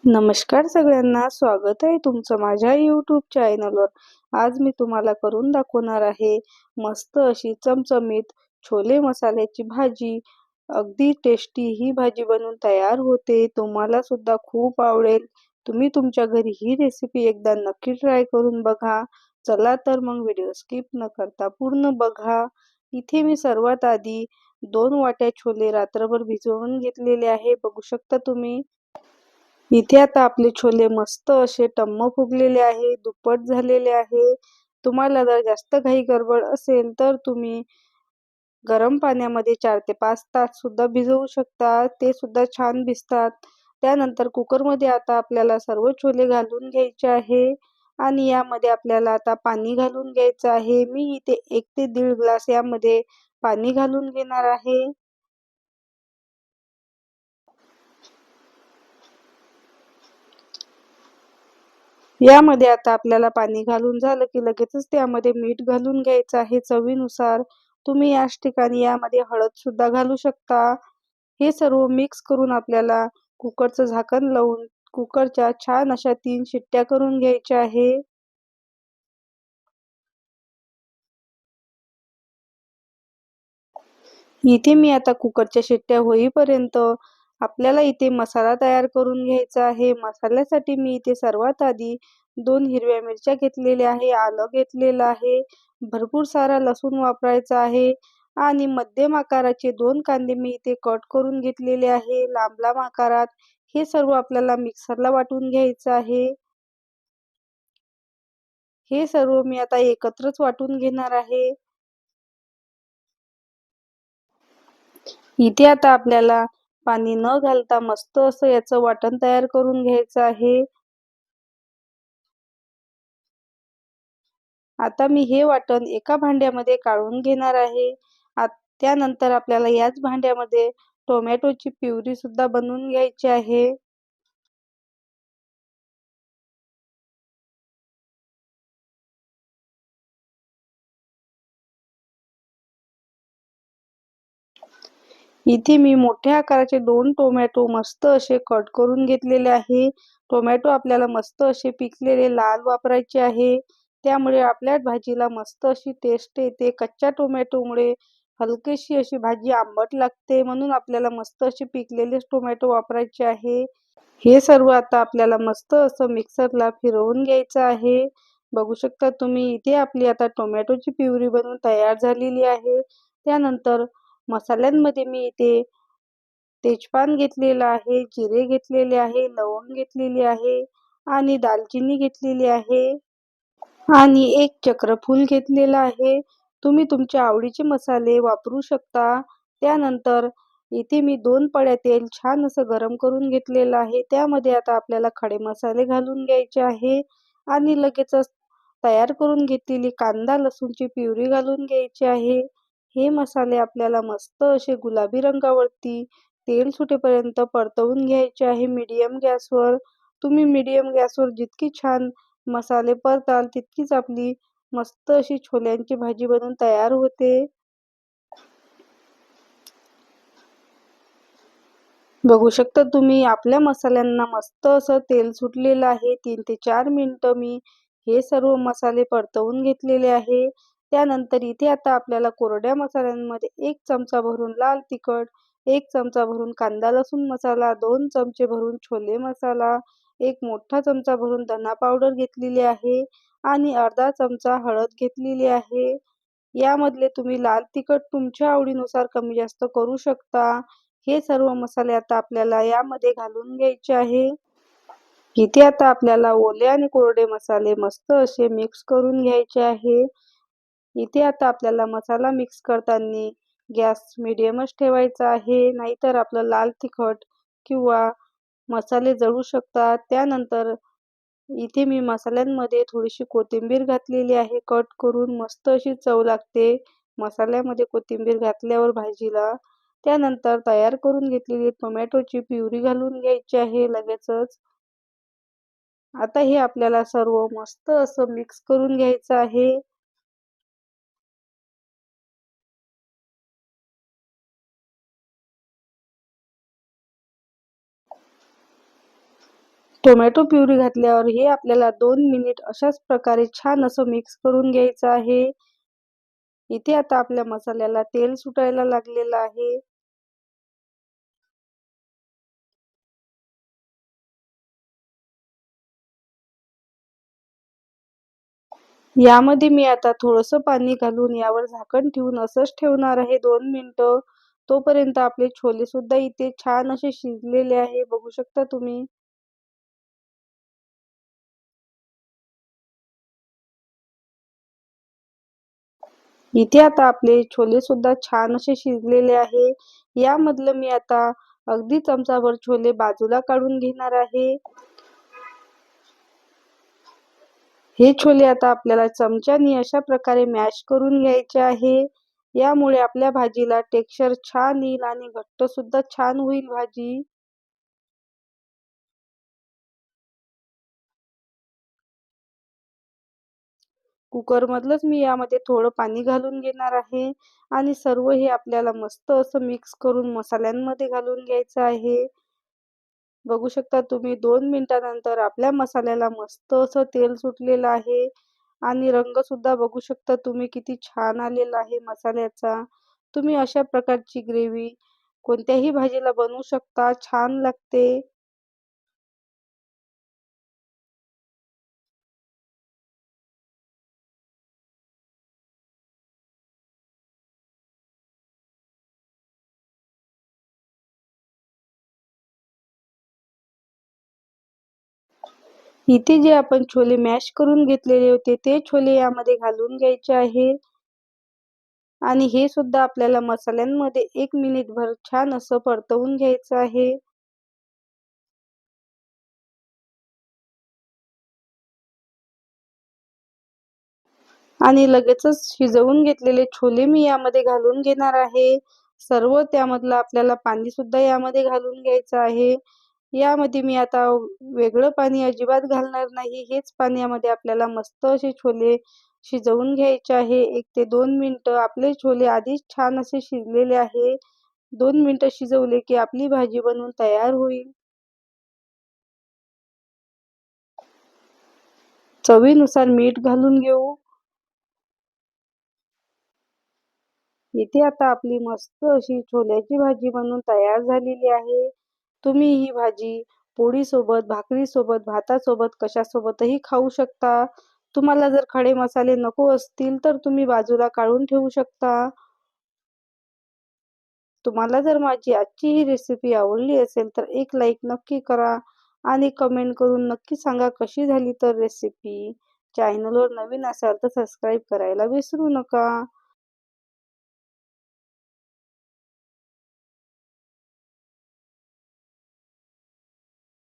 नमस्कार सगळ्यांना, स्वागत आहे तुमचं माझ्या YouTube चॅनलवर। आज मी तुम्हाला करून दाखवणार आहे मस्त अशी चमचमीत छोले मसाल्याची भाजी। अगदी टेस्टी ही भाजी बनवून तयार होते, तुम्हाला सुद्धा खूप आवडेल। तुम्ही तुमच्या घरी ही रेसिपी एकदा नक्की ट्राय करून बघा। चला तर मग व्हिडिओ स्किप न करता पूर्ण बघा। इथे मी सर्वात आधी 2 वाट्या छोले रात्रभर भिजवून घेतलेले आहे, बघू शकता तुम्ही। इथे आता आपले छोले मस्त असे टम्म फुगलेले आहे, दुप्पट झालेले आहे। तुम्हाला जर जास्त घाई गडबड असेल तर तुम्ही गरम पाण्यामध्ये 4 ते 5 तास सुद्धा भिजवू शकता, ते सुद्धा छान भिजतात। त्यानंतर कुकरमध्ये आता आपल्याला सर्व छोले घालून घ्यायचे आहे आणि यामध्ये आपल्याला आता पाणी घालून घ्यायचं आहे। मी इथे 1 ते 1.5 ग्लास यामध्ये पाणी घालून घेणार आहे। यामध्ये आता आपल्याला पाणी घालून झालं की लगेचच त्यामध्ये मीठ घालून घ्यायचं आहे चवीनुसार। तुम्ही याच ठिकाणी यामध्ये हळद सुद्धा घालू शकता। हे सर्व मिक्स करून आपल्याला कुकरचं झाकण लावून कुकरच्या छान अशा 3 शिट्ट्या करून घ्यायच्या आहे। इथे मी आता कुकरच्या शिट्ट्या होईपर्यंत आपल्याला इथे मसाला तयार करून घ्यायचा आहे। मसाल्यासाठी मी इथे सर्वात आधी 2 हिरव्या मिरच्या घेतलेल्या आहे, आलं घेतलेलं आहे, भरपूर सारा लसूण वापरायचा आहे आणि मध्यम आकाराचे 2 कांदे मी इथे कट करून घेतलेले आहे लांब लांब आकारात। हे सर्व आपल्याला मिक्सरला वाटून घ्यायचं आहे। हे सर्व मी आता एकत्रच वाटून घेणार आहे। इथे आता आपल्याला पाणी न घालता मस्त असं याचं वाटण तयार करून घ्यायचं आहे। आता मी हे वाटण एका भांड्यामध्ये काढून घेणार आहे। त्यानंतर आपल्याला याच भांड्यामध्ये टोमॅटोची प्युरी सुद्धा बनवून घ्यायची आहे। इथे मी मोठ्या आकाराचे 2 टोमॅटो मस्त असे कट करून घेतलेले आहे। टोमॅटो आपल्याला मस्त असे पिकलेले लाल वापरायचे आहे, त्यामुळे आपल्या भाजीला मस्त अशी टेस्ट येते। कच्च्या टोमॅटोमुळे हलकीशी अशी भाजी आंबट लागते, म्हणून आपल्याला मस्त असे पिकलेले टोमॅटो वापरायचे आहे। हे सर्व आता आपल्याला मस्त असं मिक्सरला फिरवून घ्यायचं आहे। बघू शकता तुम्ही इथे आपली आता टोमॅटोची प्युरी बनवून तयार झालेली आहे। त्यानंतर मसाल्यांमध्ये मी इथे तेजपान घेतलेला आहे, जिरे घेतलेले आहे, लवंग घेतलेली आहे आणि दालचिनी घेतलेली आहे आणि 1 चक्रफूल घेतलेला आहे। तुम्ही तुमच्या आवडीचे मसाले वापरू शकता। त्यानंतर इथे मी 2 पळ्या तेल छान असं गरम करून घेतलेलं आहे। त्यामध्ये आता आपल्याला खडे मसाले घालून घ्यायचे आहे आणि लगेचच तयार करून घेतलेली कांदा लसूणची प्युरी घालून घ्यायची आहे। हे मसाले आपल्याला मस्त असे गुलाबी रंगावरती तेल सुटेपर्यंत परतवून घ्यायचे आहे मीडियम गॅसवर। तुम्ही मीडियम गॅसवर जितकी छान मसाले परताल तितकीच आपली मस्त अशी छोल्यांची भाजी बनवून तयार होते। बघू शकता तुम्ही आपल्या मसाल्यांना मस्त असं तेल सुटलेलं आहे। 3 ते 4 मिनिटं मी हे सर्व मसाले परतवून घेतलेले आहे। त्यानंतर इथे आता आपल्याला कोरड्या मसाल्यांमध्ये 1 चमचा भरून लाल तिखट, 1 चमचा भरून कांदा लसूण मसाला, 2 चमचे भरून छोले मसाला, 1 मोठा चमचा भरून धना पावडर घेतलेली आहे आणि अर्धा चमचा हळद घेतलेली आहे। यामधले तुम्ही लाल तिखट तुमच्या आवडीनुसार कमी जास्त करू शकता। हे सर्व मसाले आता आपल्याला यामध्ये घालून घ्यायचे आहे। इथे आता आपल्याला ओले आणि कोरडे मसाले मस्त असे मिक्स करून घ्यायचे आहे। इथे आता आपल्याला मसाला मिक्स करताना गॅस मीडियमच ठेवायचा आहे, नाहीतर आपलं लाल तिखट किंवा मसाले जळू शकतात। त्यानंतर इथे मी मसाल्यांमध्ये थोडीशी कोथिंबीर घातलेली आहे कट करून, मस्त अशी चव लागते मसाल्यामध्ये कोथिंबीर घातल्यावर भाजीला। त्यानंतर तयार करून घेतलेली टोमॅटोची प्युरी घालून घ्यायची आहे लगेचच। आता हे आपल्याला सर्व मस्त असं मिक्स करून घ्यायचं आहे। टोमॅटो प्युरी घातल्यावर हे आपल्याला 2 मिनिट अशाच प्रकारे छान असं मिक्स करून घ्यायचं आहे. इथे आता आपल्या मसाल्याला तेल सुटायला लागलेलं आहे. यामध्ये मी आता थोडंसं पाणी घालून यावर झाकण ठेवून असंच ठेवणार आहे 2 मिनिटं. तोपर्यंत आपले छोले सुद्धा इथे छान असे शिजलेले आहे. बघू शकता तुम्ही. इथे आता आपले छोले सुद्धा छान असे शिजलेले आहे. यामधलं मी आता अगदी चमचाभर छोले बाजूला काढून घेणार आहे. हे छोले आता आपल्याला चमच्यानी अशा प्रकारे मॅश करून घ्यायचे आहे. यामुळे आपल्या भाजीला टेक्स्चर छान येईल आणि घट्ट सुद्धा छान होईल भाजी. कुकरमधलंच मी यामध्ये थोडं पाणी घालून घेणार आहे आणि सर्व हे आपल्याला मस्त असं मिक्स करून मसाल्यांमध्ये घालून घ्यायचं आहे. बघू शकता तुम्ही 2 मिनिटानंतर आपल्या मसाल्याला मस्त असं तेल सुटलेलं आहे आणि रंग सुद्धा बघू शकता तुम्ही किती छान आलेला आहे मसाल्याचा. तुम्ही अशा प्रकारची ग्रेव्ही कोणत्याही भाजीला बनवू शकता, छान लागते. इथे जे आपण छोले मॅश करून घेतलेले होते ते छोले यामध्ये घालून घ्यायचे आहे आणि हे सुद्धा आपल्याला मसाल्यांमध्ये 1 मिनिटभर छान असं परतवून घ्यायचं आहे. आणि लगेचच शिजवून घेतलेले छोले मी यामध्ये घालून घेणार आहे. सर्व त्यामधलं आपल्याला पाणी सुद्धा यामध्ये घालून घ्यायचं आहे. यामध्ये मी आता वेगळं पाणी अजिबात घालणार नाही. हेच पाण्यामध्ये आपल्याला मस्त असे छोले शिजवून घ्यायचे आहे. 1 ते 2 मिनिटं. आपले छोले आधीच छान असे शिजलेले आहे. 2 मिनिटं शिजवले की आपली भाजी बनवून तयार होईल. चवीनुसार मीठ घालून घेऊ. इथे आता आपली मस्त अशी छोल्याची भाजी बनवून तयार झालेली आहे. तुम्ही ही भाजी पोळीसोबत, भाकरीसोबत, भातासोबत कशासोबतही खाऊ शकता. तुम्हाला जर खडे मसाले नको असतील तर तुम्ही बाजूला काढून ठेवू शकता. तुम्हाला जर माझी आजची ही रेसिपी आवडली असेल तर एक लाईक नक्की करा आणि कमेंट करून नक्की सांगा कशी झाली तर रेसिपी. चॅनलवर नवीन असाल तर सबस्क्राईब करायला विसरू नका.